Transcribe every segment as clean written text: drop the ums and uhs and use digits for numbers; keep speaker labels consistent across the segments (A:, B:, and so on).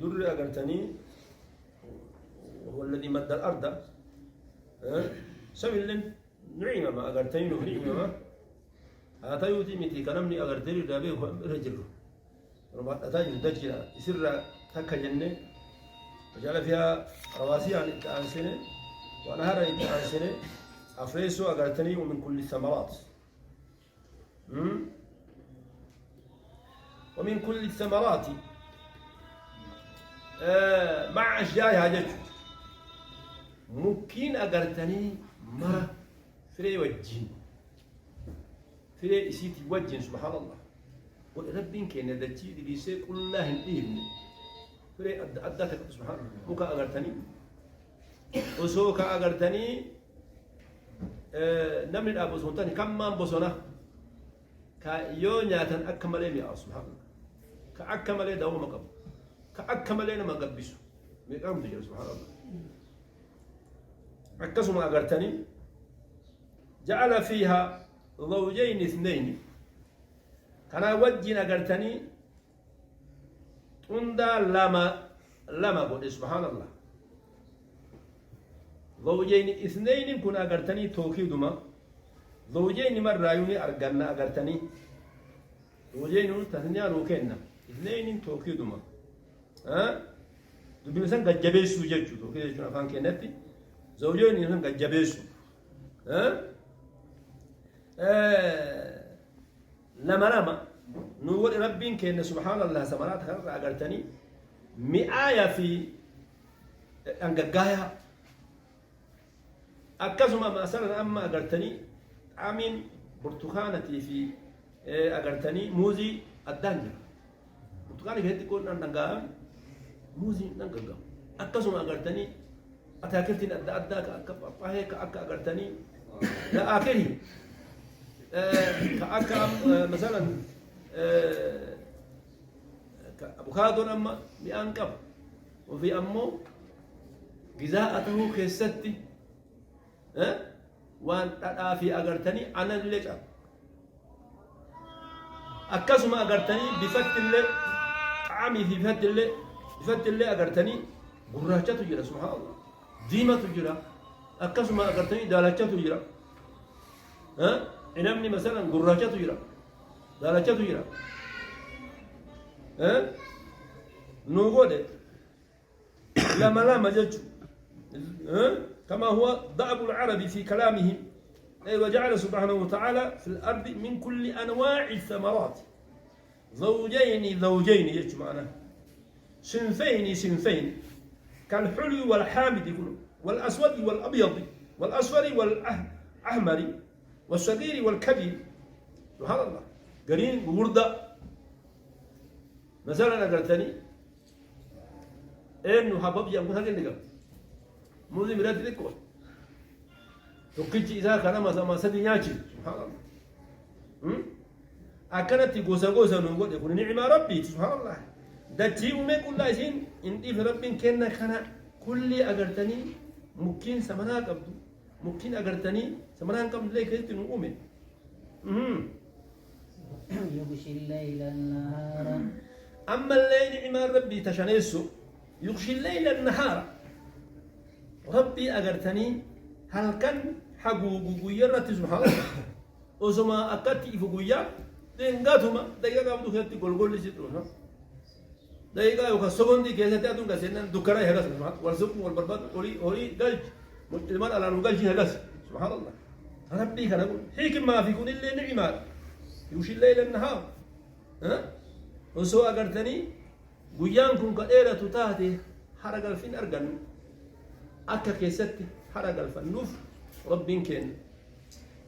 A: در أجرتني وهو الذي مد الأرض سوي لن نعيم ما أجرتني نعيم ما هذا يوتي متي كلامني أجرتني دابي رجله ربما أتاج دجلا يصير تك جنة وجعل فيها رواسي عن التأنسنة ونهر التأنسنة أفريسو أجرتني ومن كل الثمرات ومن كل الثمرات مع أشجارها جج ممكن أجرتني مرة فري وجين فري إسيتي وجين سبحان الله وربين كان دتي ديسي كلها هندين فري أدتك سبحان الله ممكن أجرتني وسوك أجرتني نمن الأبو سلطان كم من بصنا كيون ياتن أكمل لي سبحان الله كأكمل دوم مقب كأكمل لنا ما قبسوا مقام تجري سبحان الله أكسوا ما أجرتني جعل فيها زوجين اثنين كان وجهنا أجرتني تندا لما قد سبحان الله زوجين اثنين كنا أجرتني توكيدما زوجين مرة يوني أرجعنا أجرتني زوجين تثنيا روكينا اثنين توكيدما دبي مثلا قد جبيسو جيتشو توكيد شو نفهم كنتي زوجين مثلا قد جبيسو لما نقول ربين كأن سبحان الله سمرات خير أجرتني مئة في أنجاها أكزما مثلا أما أجرتني عامين برتقانتي في أجرتني موزي الدنيا برتقاني كهدي كون نانجام موزي نانجام أكزما أجرتني أتاكلتين أدى كأهيك أجرتني لا آخره كأكا مثلا أبوكادون أما بأنكب وفي أمه غذاءته كستي وان في أجرتني أنا اللي أكسما أجرتني بفت اللي عمي في بفت اللي أجرتني براجة تجرى سبحان الله ديمة تجرى أكسما أجرتني دالجة تجرى إنمني مثلا براجة تجرى دالجة تجرى نقول لما جتشو كما هو ضعب العرب في كلامهم وجعل سبحانه وتعالى في الأرض من كل أنواع الثمرات زوجين يجمع معناه صنفين كالحلو والحامد والأسود والأبيض والأصفر والأحمر والصغير والكبير سبحان الله قرين وردة مثلا أقرتني إنه حباب يأكل هذا اللي قال موزي مراد ذكر تقيتي إذا كان ما سدي ياجي سبحان الله أكنت غوسا نقول يقول نعم ربي سبحان الله دتي أمي كل شيء إن إف ربي كنا كل أجرتني ممكن سمنا قبض ممكن أجرتني سمنا قبض ليك هيك نقومي
B: يغشي الليل النهار
A: أما الليل نعم ربي تشانيسو يغشي الليل النهار ربي أجرتني هل كان حقوق يرتي سبحان الله وسما أكتي فوقيا دينغاتهما دايقا قبضو خيرتي قول لسيتروها دايقا يوكا سبندي كيسة تأتون كسينا دكرا يهلاس سبحان والسبن والبرباد أولي قلج المال على نقلج يهلاس سبحان الله ربي كان أقول حكم ما في كون الليل نعمار يوشي الليل النهار وسوا أجرتني قيانكم كأيرة تاتي حرق الفين أرجن أكا كيستي حرق الفنوف ربين كين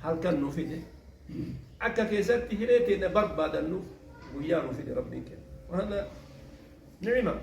A: هل كان نوفيده أكا كيستي هريتي نبرد بعد النوف ويا نوفيده ربين كين وهذا نعمة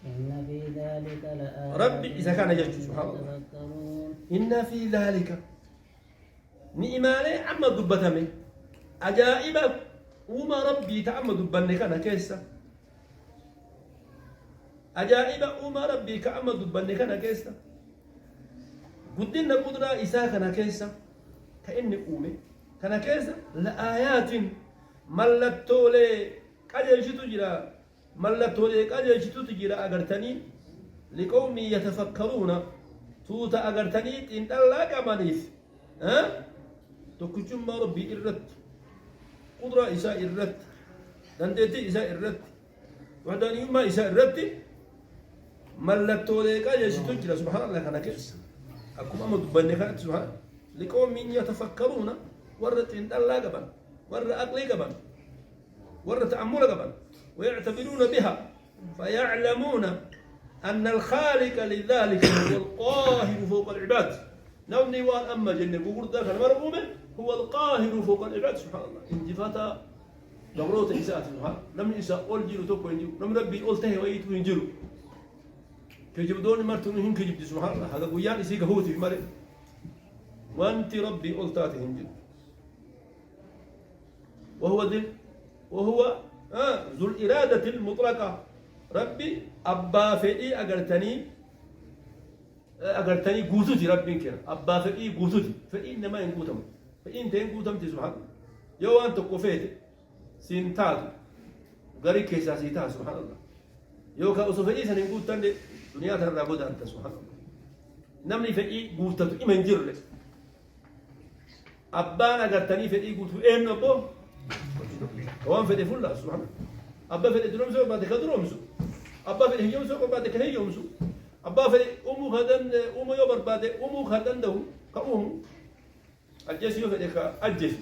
B: إن في ذلك لآيات
A: ربي إذا كان يجد سبحان الله إن في ذلك نعمة عما دبتمي أجائب وما ربي تعمد دبني كان كيسا أجائب وما ربي كأمد دبني كان كيسا قدنا قدرة إساء كان كيسا كأني أومي كان كيسا لآيات ملتولي قجلشتو جرا ملتولي قجلشتو تجرا أغرتني لقوم يتفكرون توتا أغرتني إن الله كمانيس ها تكجم ما ربي إرت قدرة إساء إرت دندتي إساء إرت وعداني ما إساء إرت ملتولي قجلشتو جرا سبحان الله كان كيس أكو ما مدبني كانت سبحان لقوم يتفكرون ورت إن الله كمان ور أقلي كمان ور تأمل كمان ويعتبرون بها فيعلمون أن الخالق لذلك هو القاهر فوق العباد نوني وان أما جنة بقول ذاك المرغوب هو القاهر فوق العباد سبحان الله انتفاتا دورات إساءة سبحان لم إساء أول جيرو توكو ينجيرو لم ربي أولته ويتو ينجيرو كجب دون مرتون هن كجب سبحان الله هذا قيان إسيق هوتي في مرة وانت ربي أولتاته ينجيرو وهو ذو الإرادة المطلقة ربي أبا فئي أغرتني قوتي ربي كنا أبا فئي قوتي فئي إنما ينقوتم فئي إنت ينقوتم سبحان الله يو أنت قفيت سنتاد غري كيسا سيتا سبحان الله يو كأسو فئي سننقوتم دنيا ترى بودا أنت سبحان الله نمني فئي قوتت إما ينجر لك أبان أغرتني فئي قوتو إيه نبو وان فدي فلا سبحان الله أبا فدي درومسو بعد كدرومسو أبا فدي هيومسو بعد كهيومسو أبا فدي أمو خدن أمو يوبر بعد أمو خدن ده كأمو الجيش يوفدي كالجيش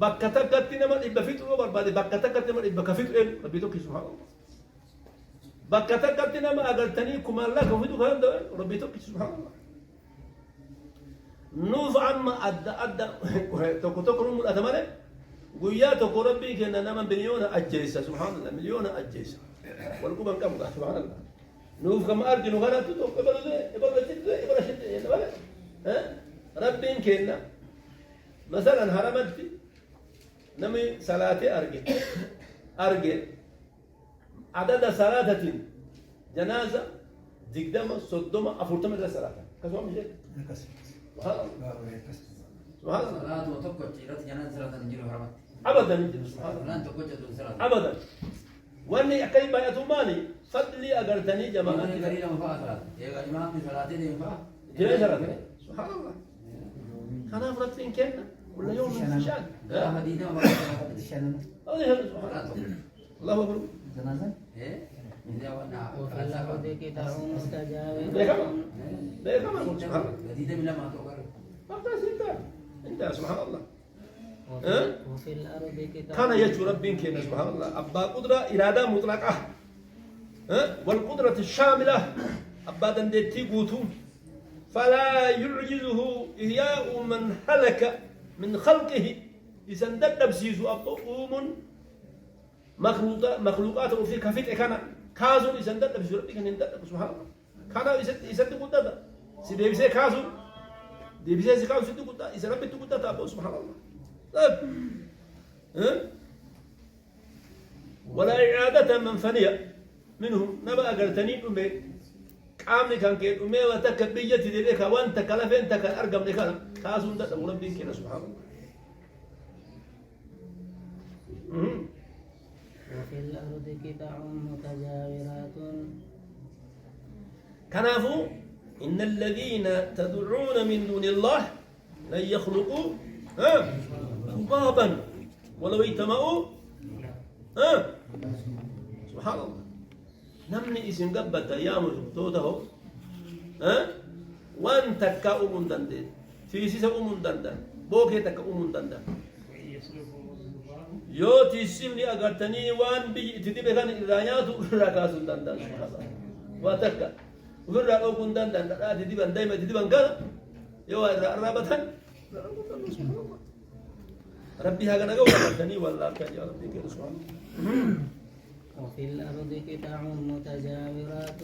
A: بكتا كتنا ما إبا فيتو يوبر بعد بكتا كتنا ما إبا كفيتو إيه ربي توكي سبحان الله بكتا كتنا ما أقلتني كما الله كفيتو كلام ده ربي توكي سبحان الله نوف عما أدى توكو توكو نمو الأتمنى قويات ربي كنا نما مليون أجيسة سبحان الله مليون أجيسة والقبن كم سبحان الله نوف كم أرجع نغنا تدو إبرة شد ها ربي كنا مثلا هرمت في نمي صلاة أرجع عدد صلاة جنازة دقدمة صدمة أفرتمة صلاة كسوة مش سبحان الله سبحان الله
C: صلاة وتوكل جيرات جنازة صلاة نجيله هرمت
A: ابدا ابدا واني اكاي باياتو ماني فضلي اغرتني جماعه
C: ماني غريلا مفاصلات يا جماعه من صلاتي دي مفا
A: جري صلاتي سبحان الله كان افرتين كنا ولا يوم من شان
C: لا مدينه ما
B: الشن
A: الله اكبر
B: جنازة
C: ايه من ده وانا
B: وفي الأرض قطع
A: ليه كمان سبحان الله
C: مدينه من ما توقر
A: انت سبحان الله
B: وفي الأرض قطع
A: كان يجو ربي كنا سبحان الله أبا قدرة إرادة مطلقة والقدرة الشاملة أبا دندتي قوتو فلا يعجزه إحياء من هلك من خلقه إذا ندب سيزو أبوهم مخلوقاته في كفيت كان كازو إذا ندب سيزو ربي كان ندب سبحان الله كان إذا تقول سيدي بيسي كازو دي بيسي كازو سيدي قد إذا ربي تقول أبو سبحان الله طيب ولا إعادة من فنية منهم نبأ قرتني أمي قامني كان كيد أمي وتكبيتي ذلك وانت كلفين تكن أرقم لك كاسون ده أولا بين كنا سبحان الله
B: وفي الأرض قطع متجاورات
A: كنافو إن الذين تدعون من دون الله لن يخلقوا ذبابا ولو اجتمعوا سبحان الله نمني اسم قبت يا مجبتوته وان تكا أمون دندن في سيسا أمون دندن بوكي تكا أمون دندن يو تسمني أغرتني وان بي تدبي كان إرانياتو ركاسون دندن سبحان الله واتكا وفر أوكون دندن تدبي دايما تدبي كذا يو الرابطان سبحان الله ربي هذا نقول ربتني والله كان يا ربي كده سبحان الله
B: وفي الأرض قطع متجاورات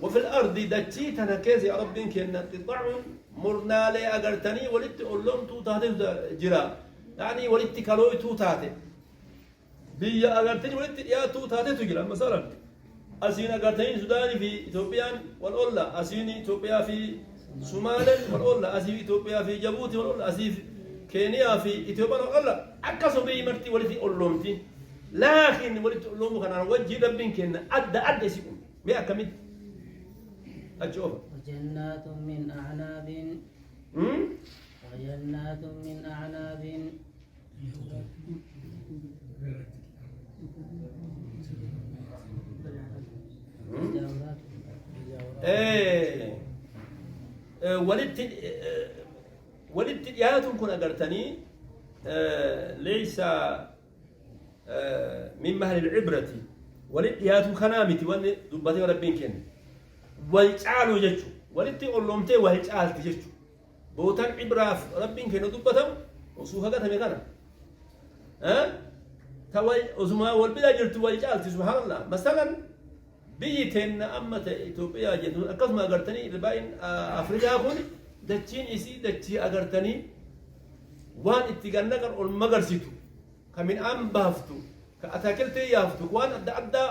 A: وفي الأرض دتشي تنكيز يا ربي كنا قطع مرنا لي أجرتني ولدت أقول لهم تو تهدي جرا يعني ولدت كلوي تو تهدي بيا أجرتني ولدت يا تو تهدي تجرا مثلا أسين أجرتني سوداني في إثيوبيا والأولى أسين إثيوبيا في سومالي والأولى أسين إثيوبيا في جيبوتي والأولى أسين كينيا في إثيوبيا والله أكاسو بي مرتي ولتي أولومتي لكن ولتي أولومو كان وجه ربين كنا أدى سيكون ما أكمل أشوف
B: وجنات من أعناب وجنات من أعناب جورات
A: ولدت ياتون كن أجرتني ليس من مهل العبرة ولد ياتون خنامتي وان دبتي ربين كن والجعلوا جتشو ولدت أولمتي والجعل تجتشو بوتان عبرة ربين كن دبتهم وسوها قتها مكانا توي أزما والبلا جرت والجعل سبحان الله مثلا بيتين أمة إثيوبيا جدون أكثر ما أجرتني الباين أفريقيا هون دتشين إسي دتشي أجرتني وان اتجاهنا كان المجرسيتو كمن أم بافتو كأتاكلتي يافتو وان أدى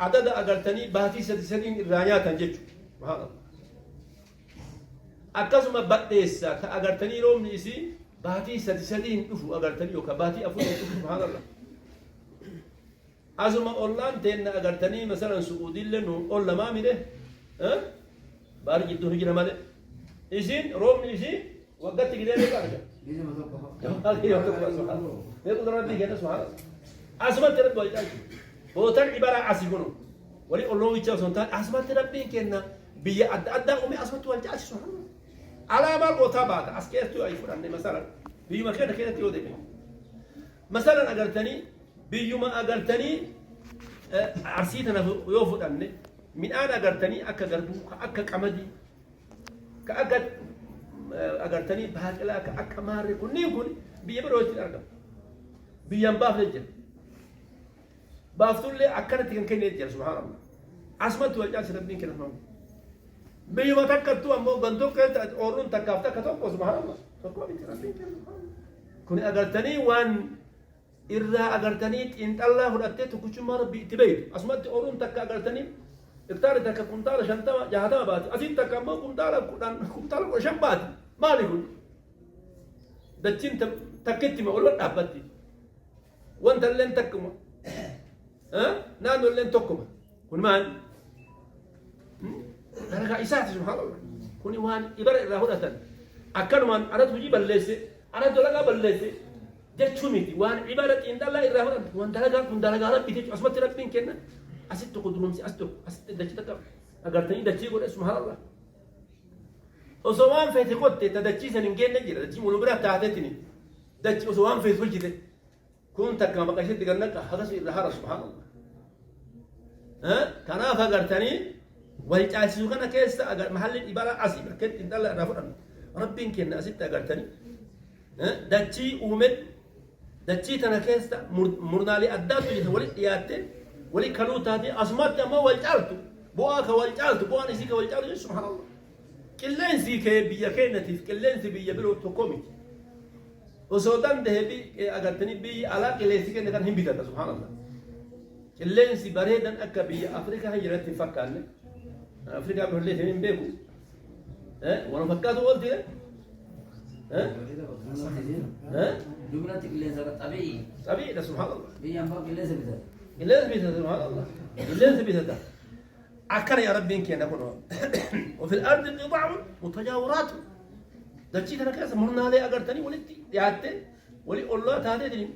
A: عدد أجرتني باتي سدين الرانيات تنجتو سبحان الله أكثر ما بديسا كأجرتني روم إسي باتي سدين أفو أجرتني وكباتي أفو سبحان الله أزما أولان تين أجرتني مثلا سعودي لنو أولا ما ميده بارج الدنيا هجرة ماله إيشين روم إيشين وقت كده ليه بارجع
C: ليه ما توقف
A: هذا يوم سبحان الله يقول ربي كده سبحان الله أزما ترى بوجهك هو ترى عبارة عسيقونه ولي الله يجوا سنتان أزما ترى بين كنا بيا أدى أمي أزما توجه سبحان الله على ما قطابات أسكت تو أي فرن مثلا بيوم كده تيودي مثلا أجرتني بيوما أجرتني عرسيتنا يوفد أني من أنا أجرتني أكا قربو أكا كمدي كأكا أجرتني بهاكلا كأكا ماري كوني كوني بيبروت الأرقام بيام باف لجل بافتول لي أكنا تكن كني جل سبحان الله أسمت وجال سربين كنا نوم بيوما تكتو أمو بندو كت أورون تكافتا كتوكو سبحان الله تكو بيتربين كنا كوني أجرتني وان irraa agartanii xiinxallaa fudhattee tokkichummaa rabbii itti beeytu asumatti ooluun takka agartanii hektaara takka kumtaala 50 baati asitti takka ammoo kumtaala 15 baati maali kun dachiin takkitti ma walba dhaabbatti wanta illeen takkuma naannoo illeen tokkuma kun maal dalagaa isaati subhaanallah kuni waan ibara irraa fudhatan akkanumaan anatu hojii balleesse anatu dalagaa balleesse جتشوميتي وان عبارة إن الله الرحمن وان دلقا ربي تيجي أسمت ربين كنا أسيت قدوم سي أستو أسيت دجتك أقرتني دجي قول اسمها الله وسوان في تقط تدجي سنين نجرا دجي مولبرا تعتتني دجي وسوان في سوجي كنت كما بقيت تقنك هذا شيء الرحمن سبحان الله كان فقرتني ولتعسي كنا كيس محل العبارة عسيبة كنت إن الله الرحمن ربين كنا أسيت أقرتني دجي أومد دجي تناكيستا مرنالي أداتو جدا ولي إياتي ولي كالوتاتي أسمات ما والجالتو بواك والجالتو بوان إسيك والجالتو سبحان الله كلين سيكي بيا كينتيف كلين سي بيا بيرو توكومي وصوتان ده بي أغرتني بي على كلين سيكي نكان هم بيتاتا سبحان الله كلين سي بريدان أكا بيا أفريكا هنجرتي فكان أفريكا بحلي تنين بيكو وانا فكاتو قلتي
C: جملة اللي زبط طبيعي
A: طبيعي ده سبحان الله
C: بيان فوق اللي زبط
A: اللي بيته سبحان الله اللي بيته أكر يا ربي إنك نكون وفي الأرض قطع متجاورات دتشي أنا كذا مرنا عليه أجرتني ولدي يعتة ولي الله تعالى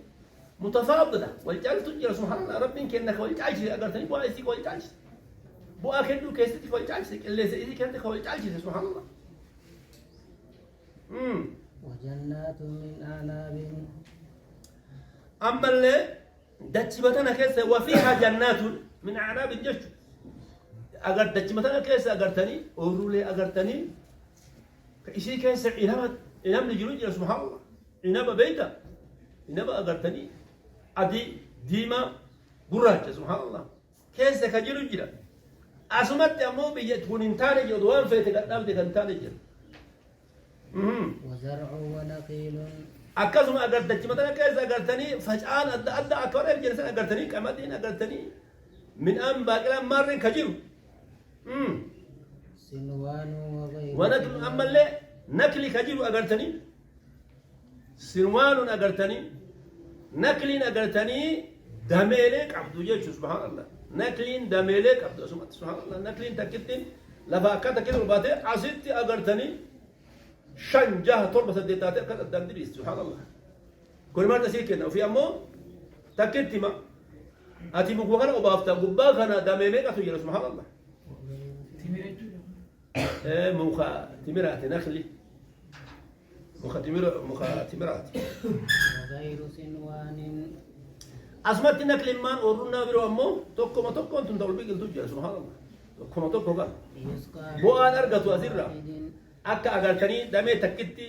A: متفاضلة والجالس تجري سبحان الله ربي إنك نك والجالس أجرتني بوا إسيك والجالس بوا أكيد كيستك والجالس اللي زي كنت والجالس سبحان الله
B: وجنات من أعناب
A: أما اللي دتشبتنا كيسة وفيها جنات من أعناب الجش أجر دتشبتنا كيسة أجرتني أورولي أجرتني كإشي كيسة إنام لجلوج سبحان الله إنام بيتا إنام أجرتني أدي ديما براجة سبحان الله كيسة كجلوج أسمت أمو بيجتون إنتاني جدوان فيتك أدام تكنتاني جد
B: وزرع ونخيل
A: أكثر ما أقدرت مثلا كذا أقدرتني فجأة أدى أكبر الجنس أقدرتني كمدين أقدرتني من أم باقي مرة كجيرو
B: سنوان وغيره
A: ونكل أما اللي نكلي كجيرو أقدرتني سروال أجرتني نكلين أجرتني دميلك عبد جيش سبحان الله نكلين دميلك عبد سبحان الله نكلين تكتين لفاكة كده رباطة عزيت أجرتني شنجة تربة الديتات كده قدام دريس سبحان الله كل مرة تسير كده وفي أمو تكتي ما أتي بقولنا وبافتا قبّا كنا دميلك أتوجه سبحان الله مخا تمرات نخلي مخا تمرات
B: وغير سنوان
A: أسمعت نكلم مان أورنا برو أمو توكو ما توكو أنتم تقول بيجل تجار سبحان الله توكو ما توكو كان
B: يسقى
A: بو أنا أرجع توازيرا
B: واحد
A: أكا أغرتني دمي تكتي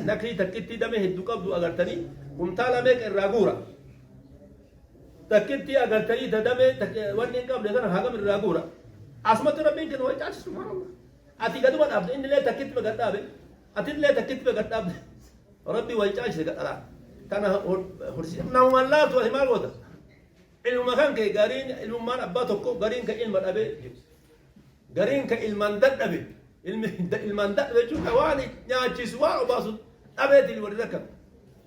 A: نكلي تكتي دمي هدوكا بدو أغرتني قمتالا ميك الراغورا تكتي أغرتني دمي ونين قبل كان هاغم الراغورا أسمعت ربي كن وجه سبحان الله أتي قدوم أبد إن لا تكتي بقدابه أتي لا تكتي بقدابه ربي وجه سبحان تانا هرسي نوم الله تو همال ودا علم مكان كي غارين علم مان ابا توكو غارين كعلم ابي غارين كعلم دد ابي علم دد بيجو كواني نياچي سوا وباسو ابي دي وريدك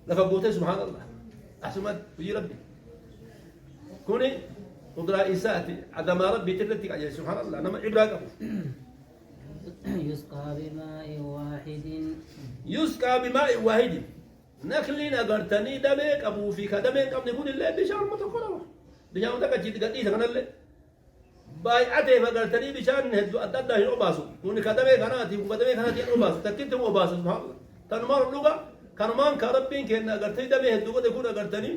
A: لفقوته سبحان الله احسمت يا ربي كوني قدرة إساتي عدم ربي تلتك عليه سبحان الله أنا عبرة
B: يسقى بماء واحد
A: يسقى بماء واحد نخلين أقرتني دمك أبو فيك دمك أبو نقول الله بشان ما تقرأ بشان ما تكجي تقدي سكان الله باي أتى فقرتني بشان هدو أددا هنا أباسو كوني كدمك أنا أتي كدمك أنا أتي أباسو تكيد هم أباسو سبحان الله تنمر اللغة كرمان كربين كأن أقرتني دمك هدو قد يكون أقرتني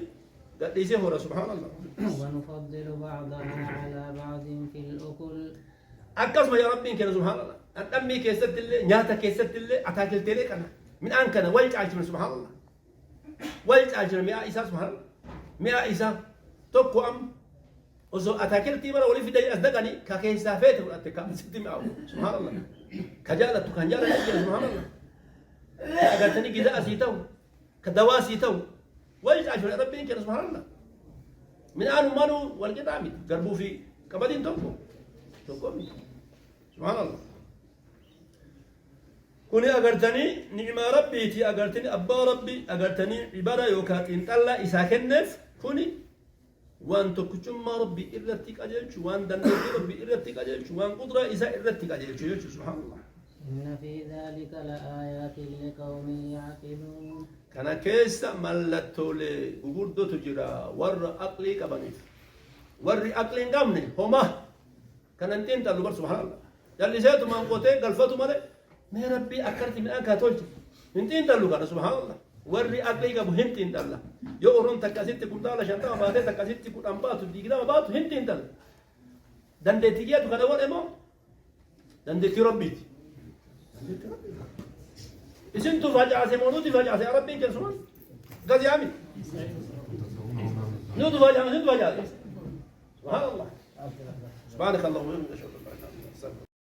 A: قدي سهورة سبحان الله
B: ونفضل بعضها على بعض في الأكل
A: أكاس ما يا ربي كنا سبحان الله أمي كيست الله نياتا كيست الله أتاكل تلك أنا من أن كان ولج عجل سبحان الله ولج عجل مئة إيسا سبحان الله مئة إيسا توكو أم وزو أتاكل تيمرا ولي في داي أصدقني كاكيسا فيت وأتكام ستي مئة سبحان الله كجالة تكنجالة سبحان الله أقلتني جزاء سيتو كدواء سيتو ولج عجل ربي كنا سبحان الله من أن مانو والجدامي قربو في كبدين توكو سبحان الله كوني أغرتني نعم ربي تي أغرتني أبا ربي أغرتني عبارة يوكات إن الله إساكنف كوني وان تكتم ما ربي إرتك أجلش وان دنيتي ربي إرتك أجلش وان قدرة إسا إرتك أجلش سبحان الله
B: إن في ذلك لآيات لقوم يعقلون
A: كان كيس ملتو لغردو تجرى ور أقلي كبنيف ور أقلي قمني هما كان انتين تلو بر سبحان الله يلي سيتو من قوتي قلفتو مالي ما ربي أكرت من أنك تولج انتين تلو كان سبحان الله وري أقلي قبو هنتين تلا يورون تكاسيت كم تالا شانتا وبعدين تكاسيت كم أمباتو ديكدا وباتو هنتين تلا دندتي جاتو كذا ولا ما دندتي ربيتي اسم تفاجأ سيمونو تفاجأ سي ربي كان سبحان قد يعمل نو تفاجأ سبحان الله سبحانك اللهم وبحمدك